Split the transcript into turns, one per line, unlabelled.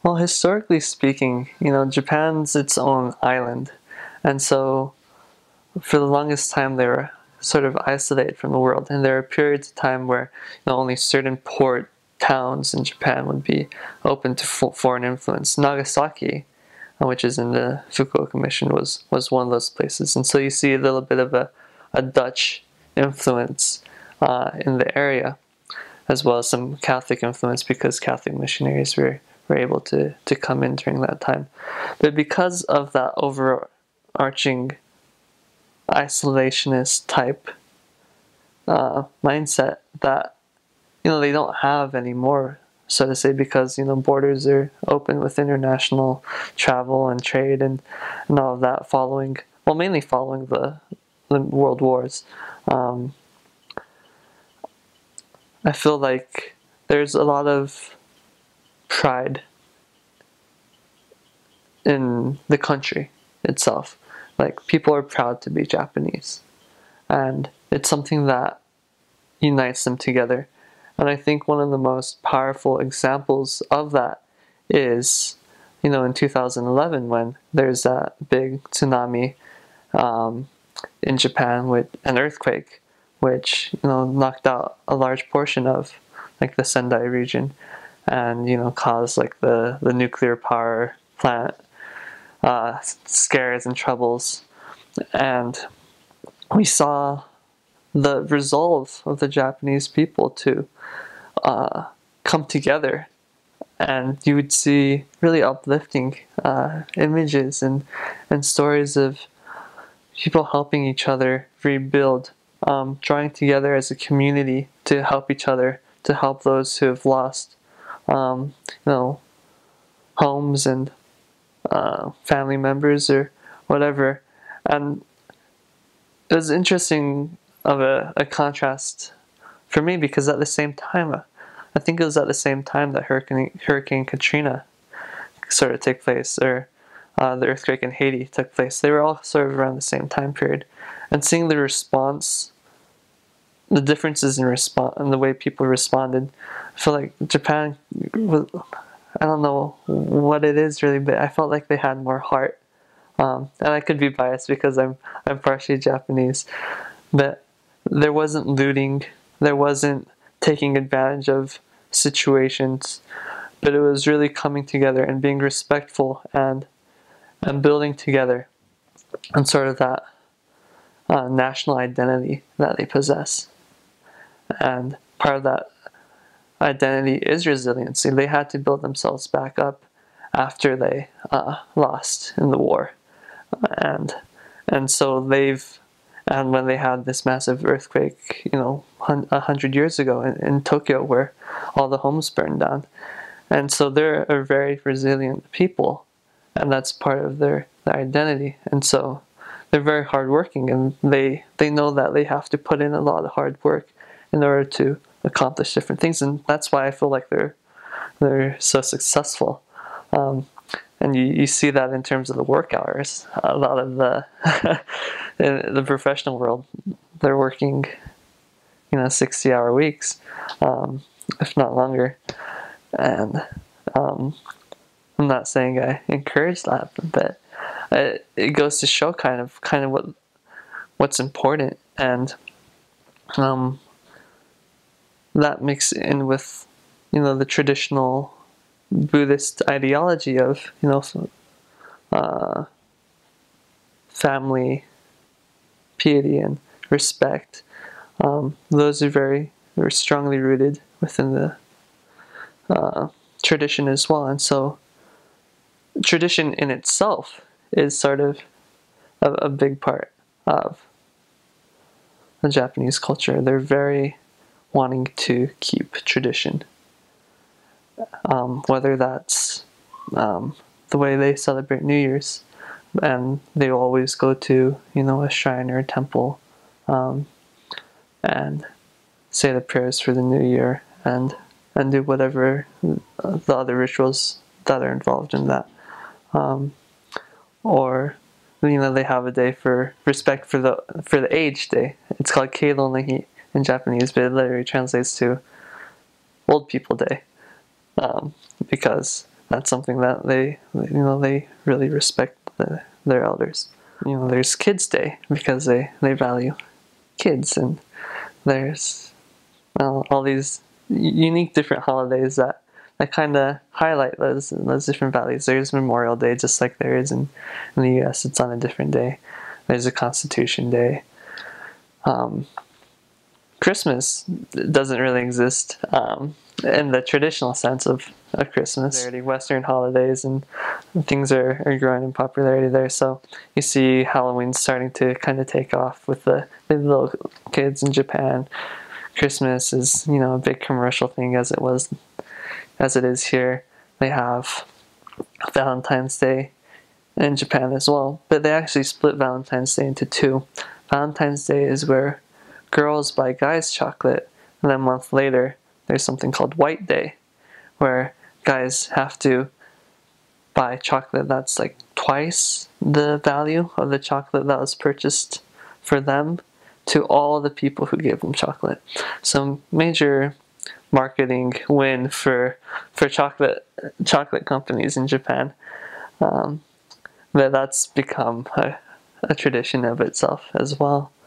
Well, historically speaking, Japan's its own island. And so for the longest time they were sort of isolated from the world. And there are periods of time where only certain port towns in Japan would be open to foreign influence. Nagasaki, which is in the Fukuoka Mission, was one of those places. And so you see a little bit of a Dutch influence in the area, as well as some Catholic influence because Catholic missionaries were able to come in during that time. But because of that overarching isolationist type mindset that they don't have anymore, so to say, because borders are open with international travel and trade and all of that mainly following the world wars. I feel like there's a lot of pride in the country itself. Like, people are proud to be Japanese, and it's something that unites them together. And I think one of the most powerful examples of that is, in 2011 when there's that big tsunami in Japan with an earthquake, which knocked out a large portion of like the Sendai region, and caused like the nuclear power plant scares and troubles. And we saw the resolve of the Japanese people to come together, and you would see really uplifting images and stories of people helping each other rebuild, drawing together as a community to help each other, to help those who have lost homes and family members or whatever. And it was interesting of a contrast for me, because at the same time, I think it was at the same time that Hurricane Katrina sort of took place, or the earthquake in Haiti took place. They were all sort of around the same time period. And seeing the response, the differences in the way people responded, I feel like Japan was, I don't know what it is really, but I felt like they had more heart. And I could be biased because I'm partially Japanese, but there wasn't looting, there wasn't taking advantage of situations, but it was really coming together and being respectful and building together, and sort of that national identity that they possess. And part of that identity is resiliency. They had to build themselves back up after they lost in the war, and so and when they had this massive earthquake, 100 years ago in Tokyo, where all the homes burned down. And so they're a very resilient people, and that's part of their identity. And so they're very hardworking, and they know that they have to put in a lot of hard work in order to accomplish different things. And that's why I feel like they're so successful. And you see that in terms of the work hours. A lot of in the professional world, they're working 60-hour weeks, if not longer. And I'm not saying I encourage that, but it goes to show kind of what's important. And that mixed in with the traditional Buddhist ideology of family, piety, and respect. Those are very strongly rooted within the tradition as well. And so tradition in itself is sort of a big part of the Japanese culture. They're very wanting to keep tradition. Whether that's the way they celebrate New Year's, and they always go to a shrine or a temple and say the prayers for the new year and do whatever the other rituals that are involved in that. Or they have a day for respect for the age day. It's called Keiro no Hi in Japanese, but it literally translates to Old People Day. Because that's something that they really respect their elders. There's Kids Day because they value kids, and there's all these unique different holidays that kind of highlight those different values. There's Memorial Day, just like there is in the US. It's on a different day. There's a Constitution Day. Christmas doesn't really exist in the traditional sense of Christmas. There are Western holidays, and things are growing in popularity there. So you see Halloween starting to kind of take off with the little kids in Japan. Christmas is, a big commercial thing as it is here. They have Valentine's Day in Japan as well, but they actually split Valentine's Day into two. Valentine's Day is where girls buy guys chocolate, and then a month later there's something called White Day, where guys have to buy chocolate that's like twice the value of the chocolate that was purchased for them to all the people who gave them chocolate. So major marketing win for chocolate companies in Japan. But that's become a tradition of itself as well.